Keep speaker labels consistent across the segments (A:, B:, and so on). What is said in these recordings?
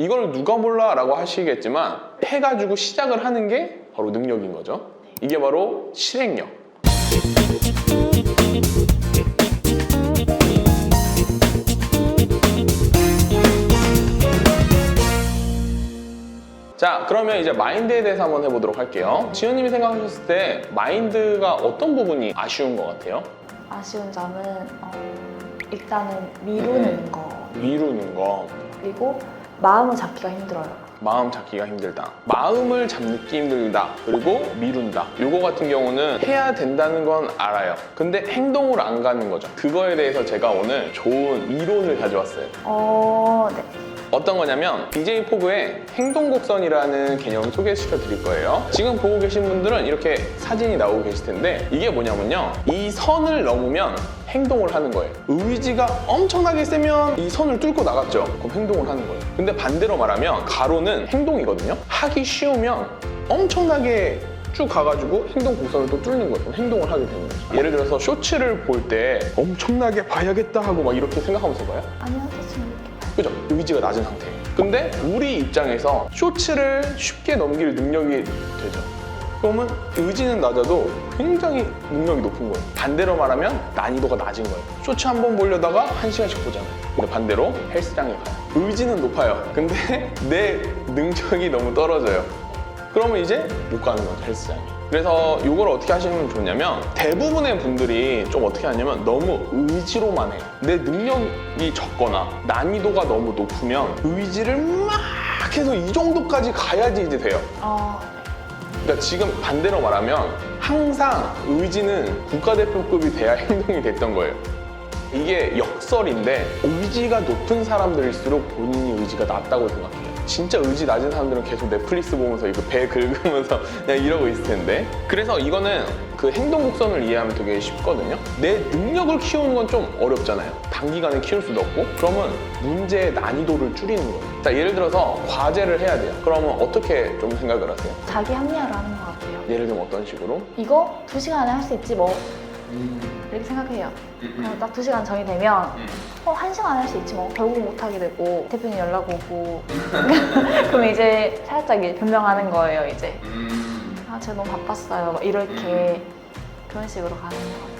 A: 이걸 누가 몰라 라고 하시겠지만 해가지고 시작을 하는 게 바로 능력인 거죠. 이게 바로 실행력. 자, 그러면 이제 마인드에 대해서 한번 해보도록 할게요. 지연님이 생각하셨을 때 마인드가 어떤 부분이 아쉬운 것 같아요?
B: 아쉬운 점은 일단은 미루는 거,
A: 미루는 거,
B: 그리고 마음을 잡기가 힘들어요.
A: 마음 잡기가 힘들다. 마음을 잡기 힘들다. 그리고 미룬다. 요거 같은 경우는 해야 된다는 건 알아요. 근데 행동을 안 가는 거죠. 그거에 대해서 제가 오늘 좋은 이론을 가져왔어요.
B: 네.
A: 어떤 거냐면 BJ 포그의 행동곡선이라는 개념을 소개시켜 드릴 거예요. 지금 보고 계신 분들은 이렇게 사진이 나오고 계실 텐데 이게 뭐냐면요, 이 선을 넘으면 행동을 하는 거예요. 의지가 엄청나게 세면 이 선을 뚫고 나갔죠. 그럼 행동을 하는 거예요. 근데 반대로 말하면 가로는 행동이거든요. 하기 쉬우면 엄청나게 쭉 가가지고 행동 곡선을 또 뚫는 거예요. 그럼 행동을 하게 되는 거죠. 예를 들어서 쇼츠를 볼 때 엄청나게 봐야겠다 하고 막 이렇게 생각하면서 봐요.
B: 아니요, 대충 이렇게.
A: 그죠? 의지가 낮은 상태예요. 근데 우리 입장에서 쇼츠를 쉽게 넘길 능력이 되죠. 그러면 의지는 낮아도 굉장히 능력이 높은 거예요. 반대로 말하면 난이도가 낮은 거예요. 쇼츠 한 번 보려다가 1시간씩 보잖아요. 근데 반대로 헬스장에 가요. 의지는 높아요. 근데 내 능력이 너무 떨어져요. 그러면 이제 못 가는 거죠, 헬스장에. 그래서 이걸 어떻게 하시면 좋냐면 대부분의 분들이 좀 어떻게 하냐면 너무 의지로만 해요. 내 능력이 적거나 난이도가 너무 높으면 의지를 막 해서 이 정도까지 가야지 이제 돼요. 그러니까 지금 반대로 말하면 항상 의지는 국가대표급이 돼야 행동이 됐던 거예요. 이게 역설인데 의지가 높은 사람들일수록 본인이 의지가 낮다고 생각해요. 진짜 의지 낮은 사람들은 계속 넷플릭스 보면서 이거 배 긁으면서 그냥 이러고 있을 텐데. 그래서 이거는 그 행동 곡선을 이해하면 되게 쉽거든요. 내 능력을 키우는 건 좀 어렵잖아요. 단기간에 키울 수도 없고. 그러면 문제의 난이도를 줄이는 거예요. 자, 예를 들어서 과제를 해야 돼요. 그러면 어떻게 좀 생각을 하세요?
B: 자기 합리화를 하는 것 같아요.
A: 예를 들면 어떤 식으로?
B: 이거 2시간 안에 할 수 있지 뭐. 이렇게 생각해요. 딱 2시간 전이 되면 1시간 안에 할 수 있지 뭐. 결국 못하게 되고 대표님 연락 오고 그럼 이제 살짝 변명하는 거예요. 이제 제가 너무 바빴어요 막 이렇게 그런 식으로 가는 거 같아요.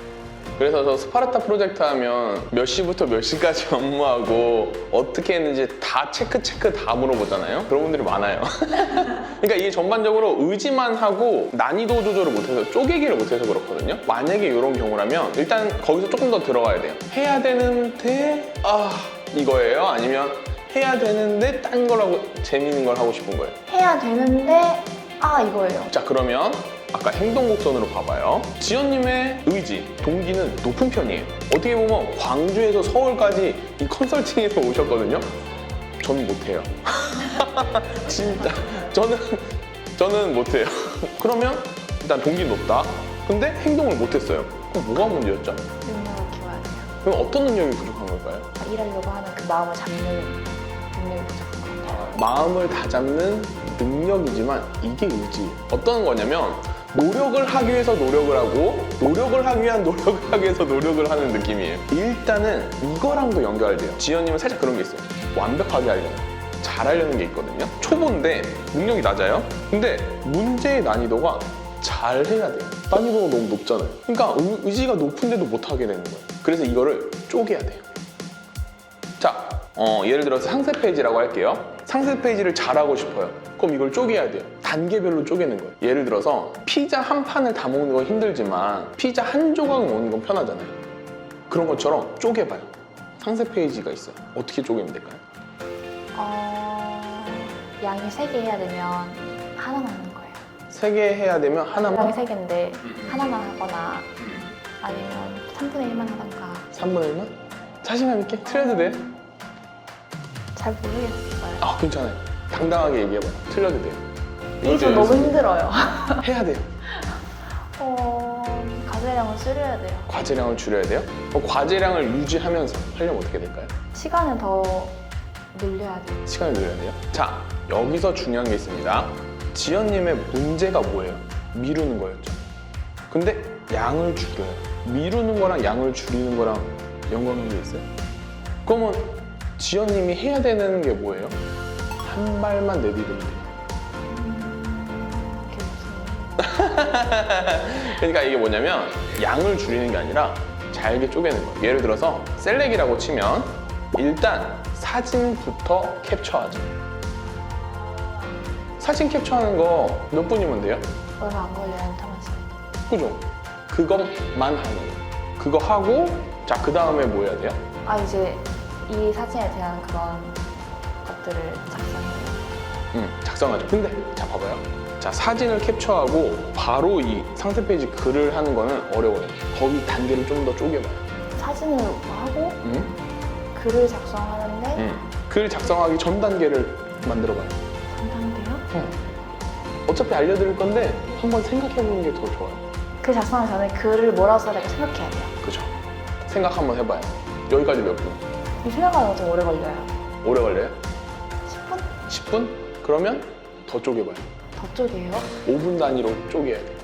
A: 그래서 저 스파르타 프로젝트 하면 몇 시부터 몇 시까지 업무하고 어떻게 했는지 다 체크 다 물어보잖아요. 그런 분들이 많아요. 그러니까 이게 전반적으로 의지만 하고 난이도 조절을 못해서 쪼개기를 못해서 그렇거든요. 만약에 이런 경우라면 일단 거기서 조금 더 들어가야 돼요. 해야 되는데 이거예요? 아니면 해야 되는데 딴 거라고 재미있는 걸 하고 싶은 거예요?
B: 해야 되는데 이거예요.
A: 자, 그러면 아까 행동곡선으로 봐봐요. 지연님의 의지, 동기는 높은 편이에요. 어떻게 보면 광주에서 서울까지 이 컨설팅에서 오셨거든요. 저는 못해요. 진짜 저는 못해요. 그러면 일단 동기는 높다. 근데 행동을 못했어요. 그럼 뭐가 문제였죠?
B: 능력을 키워야 돼요.
A: 그럼 어떤 능력이 부족한 걸까요?
B: 일하려고 하는 그 마음을 잡는 능력이 부족한 것 같아요.
A: 마음을 다 잡는 능력이지만 이게 의지예요. 어떤 거냐면 노력을 하기 위해서 노력을 하고 노력을 하기 위한 노력을 하기 위해서 노력을 하는 느낌이에요. 일단은 이거랑도 연결돼요. 지연님은 살짝 그런 게 있어요. 완벽하게 하려는, 잘하려는 게 있거든요. 초보인데 능력이 낮아요. 근데 문제의 난이도가 잘해야 돼요. 난이도가 너무 높잖아요. 그러니까 의지가 높은데도 못하게 되는 거예요. 그래서 이거를 쪼개야 돼요. 자, 예를 들어서 상세 페이지라고 할게요. 상세 페이지를 잘하고 싶어요. 그럼 이걸 쪼개야 돼요. 단계별로 쪼개는 거예요. 예를 들어서 피자 한 판을 다 먹는 건 힘들지만 피자 한 조각 먹는 건 편하잖아요. 그런 것처럼 쪼개봐요. 상세 페이지가 있어요. 어떻게 쪼개면 될까요?
B: 양이 3개 해야 되면 하나만 하는 거예요.
A: 3개 해야 되면 하나만?
B: 양이 3개인데 하나만 하거나 아니면 3분의 1만 하던가.
A: 3분의 1만? 자신감 있게 틀려도 돼요?
B: 잘 모르겠어요.
A: 괜찮아요. 당당하게 얘기해봐요. 틀려도 돼요.
B: 이게 너무 힘들어요.
A: 해야 돼요.
B: 과제량을 줄여야 돼요.
A: 과제량을 줄여야 돼요? 그럼 과제량을 유지하면서 하려면 어떻게 될까요?
B: 시간을 더 늘려야 돼요.
A: 시간을 늘려야 돼요? 자, 여기서 중요한 게 있습니다. 지연님의 문제가 뭐예요? 미루는 거였죠. 근데 양을 줄여요. 미루는 거랑 양을 줄이는 거랑 연관관계 있어요? 그러면 지연님이 해야 되는 게 뭐예요? 한 발만 내디디면 돼요.
B: 이게 무슨
A: 그러니까 이게 뭐냐면 양을 줄이는 게 아니라 잘게 쪼개는 거예요. 예를 들어서 셀렉이라고 치면 일단 사진부터 캡처하죠. 사진 캡처하는 거 몇 분이면 돼요?
B: 얼마 안 걸려요, 인터넷에.
A: 그죠? 그것만 하는 거예요. 그거 하고 자, 그 다음에 뭐 해야 돼요?
B: 아, 이제 이 사진에 대한 그런 것들을 작성해요.
A: 작성하죠. 근데 자, 봐봐요. 자, 사진을 capture하고 바로 이 상세 페이지 글을 하는 거는 어려워요. 거기 단계를 좀 더 쪼개봐요.
B: 사진을 하고 글을 작성하는데
A: 글 작성하기 전 단계를 만들어봐요.
B: 3단계요?
A: 어차피 알려드릴 건데 한번 생각해보는 게 더 좋아요.
B: 글 작성하기 전에 글을 뭐라고 써야 될까 생각해야 돼요.
A: 그죠? 생각 한번 해봐요. 여기까지 몇 분?
B: 이 생각하는 거 좀 오래 걸려요.
A: 오래 걸려요?
B: 10분?
A: 10분? 그러면 더 쪼개봐요.
B: 더 쪼개요?
A: 5분 단위로 쪼개야 돼요.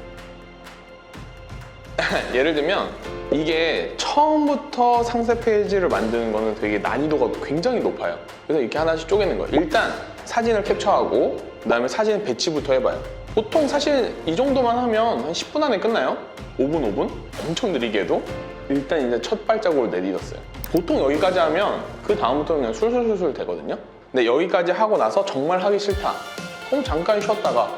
A: 예를 들면 이게 처음부터 상세 페이지를 만드는 거는 되게 난이도가 굉장히 높아요. 그래서 이렇게 하나씩 쪼개는 거예요. 일단 사진을 캡처하고 그다음에 사진 배치부터 해봐요. 보통 사실 이 정도만 하면 한 10분 안에 끝나요. 5분? 엄청 느리게 해도 일단 이제 첫 발자국을 내딛었어요. 보통 여기까지 하면 그 다음부터 그냥 술술술술 되거든요. 근데 여기까지 하고 나서 정말 하기 싫다. 그럼 잠깐 쉬었다가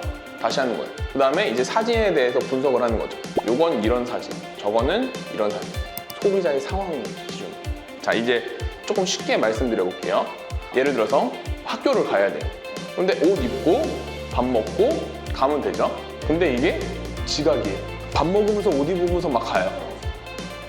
A: 다시 하는 거예요. 그 다음에 이제 사진에 대해서 분석을 하는 거죠. 요건 이런 사진, 저거는 이런 사진. 소비자의 상황 기준. 자, 이제 조금 쉽게 말씀드려 볼게요. 예를 들어서 학교를 가야 돼요. 근데 옷 입고 밥 먹고 가면 되죠. 근데 이게 지각이에요. 밥 먹으면서 옷 입으면서 막 가요.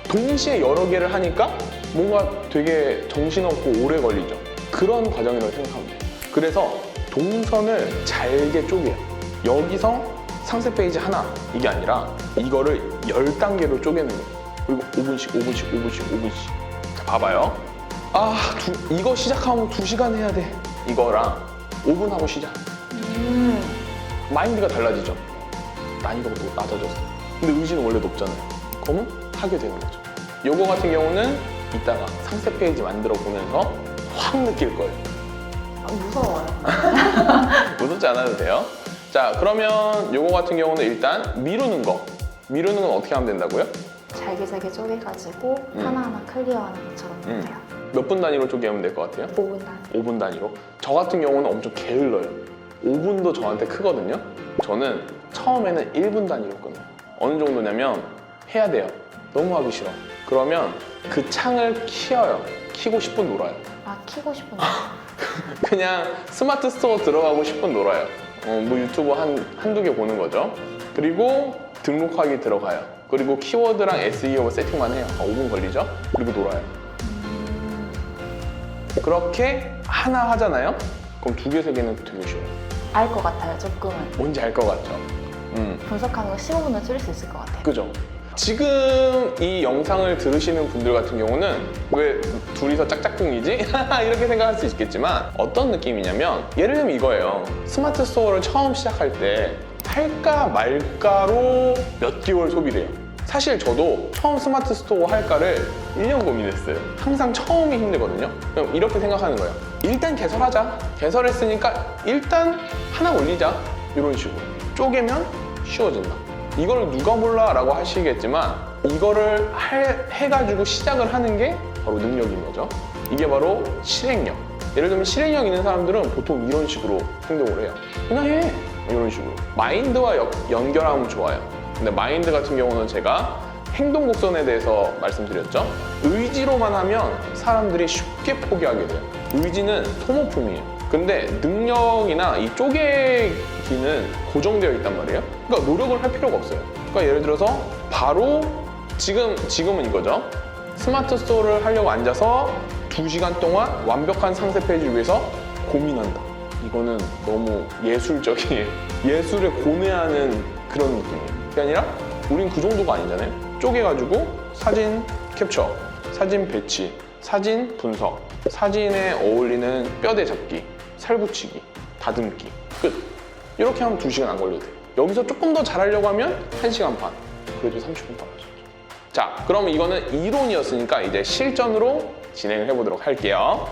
A: 동시에 여러 개를 하니까 뭔가 되게 정신없고 오래 걸리죠. 그런 과정이라고 생각하면 돼요. 그래서 동선을 잘게 쪼개요. 여기서 상세 페이지 하나 이게 아니라 이거를 10단계로 쪼개는 거예요. 그리고 5분씩 자, 봐봐요. 이거 시작하면 2시간 해야 돼. 이거랑 5분 하고 시작. 마인드가 달라지죠. 난이도가 또 낮아졌어요. 근데 의지는 원래 높잖아요. 그러면 하게 되는 거죠. 요거 같은 경우는 이따가 상세 페이지 만들어 보면서 확 느낄 거예요.
B: 무서워요.
A: 무섭지 않아도 돼요. 자, 그러면 요거 같은 경우는 일단 미루는 건 어떻게 하면 된다고요?
B: 잘게 쪼개가지고 하나하나 클리어하는 것처럼 돼요.
A: 몇 분 단위로 쪼개면 될 것 같아요?
B: 5분 단위.
A: 5분 단위로. 저 같은 경우는 엄청 게을러요. 5분도 저한테 크거든요. 저는 처음에는 1분 단위로 끊어요. 어느 정도냐면 해야 돼요. 너무 하기 싫어. 그러면 그 창을 키워요. 키고 10분 놀아요.
B: 키고 싶은
A: 그냥 스마트 스토어 들어가고 10분 놀아요. 뭐 유튜브 한두 개 보는 거죠. 그리고 등록하기 들어가요. 그리고 키워드랑 SEO 세팅만 해요. 5분 걸리죠? 그리고 놀아요. 그렇게 하나 하잖아요? 그럼 2개, 3개는 되게 쉬워요.
B: 알 것 같아요, 조금은.
A: 뭔지 알 것 같죠?
B: 분석하는 거 15분을 줄일 수 있을 것 같아요.
A: 그죠? 지금 이 영상을 들으시는 분들 같은 경우는 왜 둘이서 짝짝꿍이지? 이렇게 생각할 수 있겠지만 어떤 느낌이냐면 예를 들면 이거예요. 스마트 스토어를 처음 시작할 때 할까 말까로 몇 개월 소비를 해요. 사실 저도 처음 스마트 스토어 할까를 1년 고민했어요. 항상 처음이 힘들거든요. 그럼 이렇게 생각하는 거예요. 일단 개설하자. 개설했으니까 일단 하나 올리자. 이런 식으로. 쪼개면 쉬워진다. 이걸 누가 몰라 라고 하시겠지만 이거를 해가지고 시작을 하는 게 바로 능력인 거죠. 이게 바로 실행력. 예를 들면 실행력 있는 사람들은 보통 이런 식으로 행동을 해요. 그냥 해. 이런 식으로. 마인드와 연결하면 좋아요. 근데 마인드 같은 경우는 제가 행동 곡선에 대해서 말씀드렸죠. 의지로만 하면 사람들이 쉽게 포기하게 돼요. 의지는 소모품이에요. 근데 능력이나 이 쪼개기는 고정되어 있단 말이에요. 그러니까 노력을 할 필요가 없어요. 그러니까 예를 들어서 바로 지금은 이거죠. 스마트 스토어를 하려고 앉아서 2시간 동안 완벽한 상세 페이지를 위해서 고민한다. 이거는 너무 예술적인 예술에 고뇌하는 그런 느낌이에요. 그게 아니라 우린 그 정도가 아니잖아요. 쪼개가지고 사진 캡처, 사진 배치, 사진 분석, 사진에 어울리는 뼈대 잡기, 살 붙이기, 다듬기, 끝. 이렇게 하면 2시간 안 걸려도 돼요. 여기서 조금 더 잘하려고 하면 1시간 반, 그래도 30분 빨라져. 자, 그럼 이거는 이론이었으니까 이제 실전으로 진행을 해보도록 할게요.